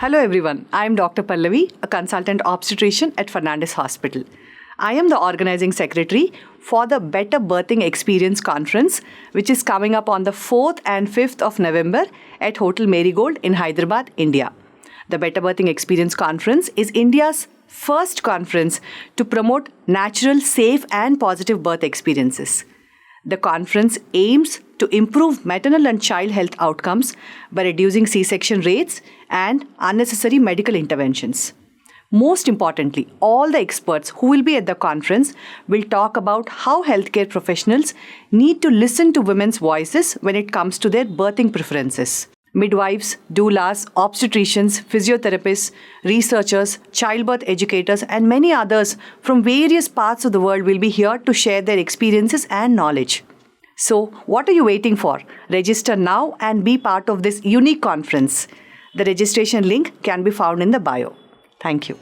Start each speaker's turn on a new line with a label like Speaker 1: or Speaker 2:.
Speaker 1: Hello everyone, I am Dr. Pallavi, a consultant obstetrician at Fernandez Hospital. I am the Organizing Secretary for the Better Birthing Experience Conference, which is coming up on the 4th and 5th of November at Hotel Marigold in Hyderabad, India. The Better Birthing Experience Conference is India's first conference to promote natural, safe and positive birth experiences. The conference aims to improve maternal and child health outcomes by reducing C-section rates and unnecessary medical interventions. Most importantly, all the experts who will be at the conference will talk about how healthcare professionals need to listen to women's voices when it comes to their birthing preferences. Midwives, doulas, obstetricians, physiotherapists, researchers, childbirth educators, and many others from various parts of the world will be here to share their experiences and knowledge. So, what are you waiting for? Register now and be part of this unique conference. The registration link can be found in the bio. Thank you.